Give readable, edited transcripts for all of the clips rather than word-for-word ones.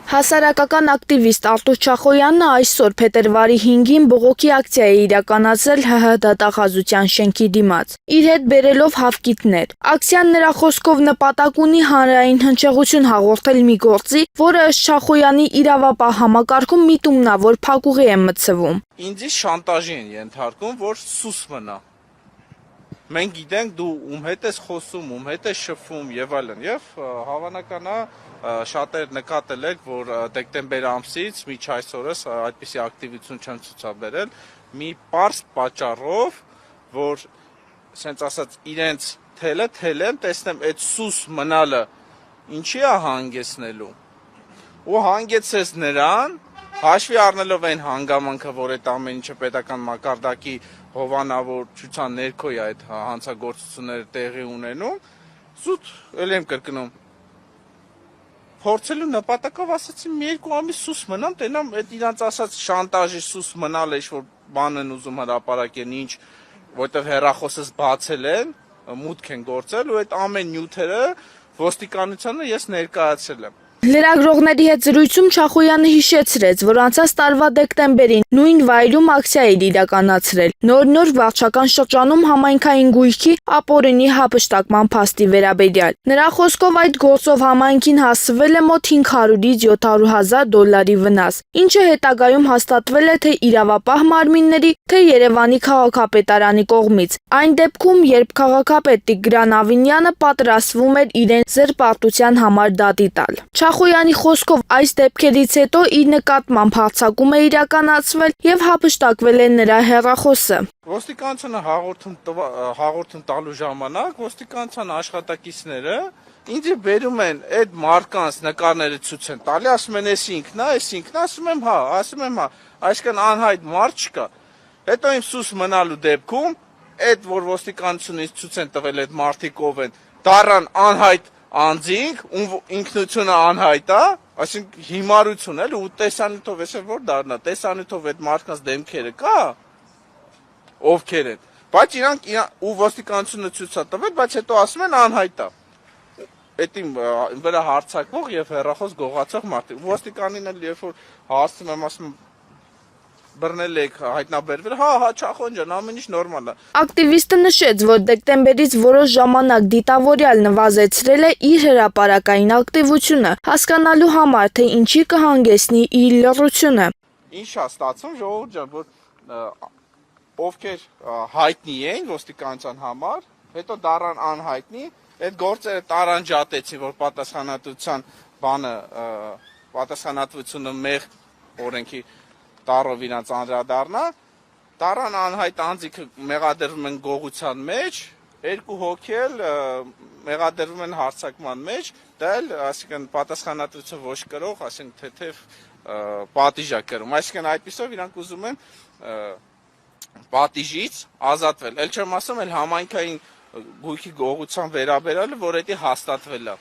Հասարակական ակտիվիստ Արտուր Չախոյանն այսօր փետրվարի 5-ին բողոքի ակցիա է իրականացրել ՀՀ դատախազության շենքի դիմաց, իր հետ բերելով հավկիթներ։ Ակցիան նրա խոսքով նպատակ ունի հանրային հնչեղություն հաղորդել մի գործի, որը ըստ Չախոյանի իրավապահ համակարգում միտումնավոր փակուղի է մտցվում։ Ինձ շանտաժի են ենթարկում, որ սուս մնա։ Մենք գիտենք դու ում հետ ես խոսում, ում հետ ես շփվում եւ այլն, եւ հավանական է շատեր նկատել եք, որ դեկտեմբեր ամսից մինչ այսօրս այդպիսի ակտիվություն չեն ցուցաբերել մի պարզ պատճառով, որ ասենց ասած իրենց թելեն, տեսնեմ այդ սուս մնալը ինչի է հանգեցնելու։ Ու հանգեցես նրան, հաշվի առնելով այն հանգամանքը, որ այդ ամեն ինչը պետական մակարդակի հովանավորչության ներքո է այդ հանցագործությունները տեղի ունենում, զուտ էլ եմ կրկնում։ Փորձելու նպատակով ասացի մի երկու ամիս սուս մնամ, տենամ այդ իրանց ասած շանտաժի սուս մնալ է, ինչ որ բան են ուզում հրապարակեն, ինչ, որտեղ հեռախոսս բացել են, մուտք են գործել ու այդ ամեն նյութերը ոստիկանությանը ես ներկայացրել եմ։ Լրագրողների հետ զրույցում Չախոյանը հիշեցրեց, որ անցած տարվա դեկտեմբերին նույն վայրում ակցիա էր իրականացրել նոր վարչական շրջանում համայնքային գույքի ապօրինի հափշտակման փաստի վերաբերյալ։ Նրա խոսքով այդ գործով համայնքին հասցվել է մոտ 500-ից 700,000 վնաս, ինչը հետագայում հաստատվել է թե իրավապահ մարմինների, թե Երևանի քաղաքապետարանի կողմից։ Այն դեպքում, երբ քաղաքապետ Տիգրան Ավինյանը պատրաստվում էր իրեն զրպարտության համար դատի տալ։ Չախոյանի խոսքով այս դեպքերից հետո իր նկատմամբ հարձակում է իրականացվել եւ հափշտակվել է նրա հեռախոսը։ Ոստիկանությունը հաղորդում տալու ժամանակ ոստիկանության աշխատակիցները ինձ բերում են այդ մարկանց նկարները ցույց են տալի, ասում են էս ինքն է, ասում եմ հա, այսքան անհայտ մարդ չկա։ Հետո իմ սուս մնալու դեպքում այդ որ ոստիկանությունից ցույց են տվել այդ մարդիկ ով են, դառան անհայտ անձինք, ինքնությունը անհայտ է, այսինքն հիմարություն էլ ու տեսանյութով էս որ դառնա, տեսանյութով այդ մարդկանց դեմքերը կա, ովքեր են, բայց իրանք ու ոստիկանությունը ցույց է տվել, բայց հետո ասում են անհայտ է։ Այդ իմ վրա հարձակվող եւ հեռախոս գողացող մարդիկ։ Ոստիկանին էլ երբ որ հարցնում եմ, ասում բռնել եք, հայտնաբերվել, հա, Չախոյան ջան, ամեն ինչ նորմալ է։ Ակտիվիստը նշեց, որ դեկտեմբերից որոշ ժամանակ դիտավորյալ նվազեցրել է իր հրապարակային ակտիվությունը, հասկանալու համար, թե ինչի կհանգեցնի իր լռությունը։ Ինչ է ստացվում, ժողովուրդ ջան, որ ովքեր հայտնի էին ոստիկանության համար, հետո դառան անհայտնի, այդ գործերը տարանջատեցին, որ պատասխանատվությունը մեր օրենքի տարով իրանց անդրադառնա, տարան անհայտ անձինքը մեղադրվում են գողության մեջ, երկու հոգի էլ մեղադրվում են հարձակման մեջ, դա էլ, այսինքն պատասխանատվություն ոչ կրող, այսինքն թեթև պատիժ է կրում, այսինքն այդպիսով իրանք ուզում են պատիժից ազատվել, էլ չեմ ասում էլ համայնքային գույքի գողության վերաբերյալը, որ դա հաստատվել է։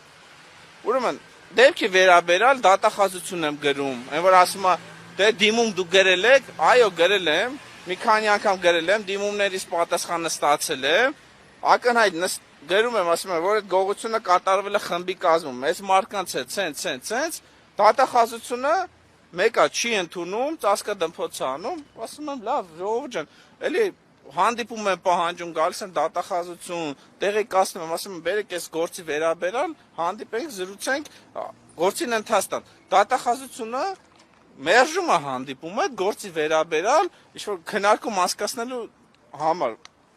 Ուրեմն դեպքի վերաբերյալ դատախազություն եմ գրում, այն որ ասում է դե դիմում դու գրել եք, այո գրել եմ, մի քանի անգամ գրել եմ, դիմումներից պատասխանը ստացել եմ, ակնհայտ գրում եմ, ասում եմ, որ այդ գողությունը կատարվել է խմբի կազմում, այս մարկանց հետ ցենց, դատախազությունը մեկը չի ընդունում, ծածկը դմփոց անում, ասում եմ, լավ, ժողովուրդ ջան, էլի հանդիպում եմ պահանջում, գալիս են դատախազություն, տեղեկացնում եմ, ասում եմ, բերեք այս գործի վերաբերյալ, հանդիպենք, զրուցենք, գործին ընթաց տան։ Դատախազությունը մերժում է հանդիպում այդ գործի վերաբերյալ, ինչ-որ քննարկում անցկացնելու համար։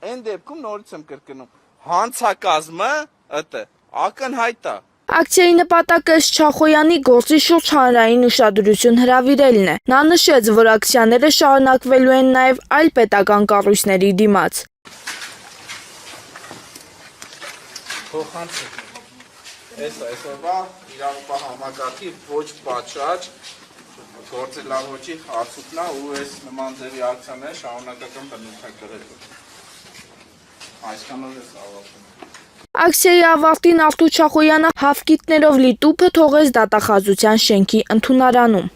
Այն դեպքում նորից եմ կրկնում, հանցակազմը ակնհայտ է։ Ակցիայի նպատակը ըստ Չախոյանի գործի շուրջ հանրային ուշադրություն հրավիրելն է։ Նա նշեց, որ ակցիաները շարունակվելու են նաև այլ պետական կառույցների դիմաց։ Այսօրվա իրավապահ համակարգի ոչ պատշաճ գործելավոճի արդյունքն է ու այս նման ձևի ակցիաները շարունակական բնույթ են կրել։ Այսքանով ես ավարտում։ Ակցիայի ավարտին Արտուր Չախոյանը հավկիթներով լի տուփը թողեց դատախազության շենքի ընդունարանում։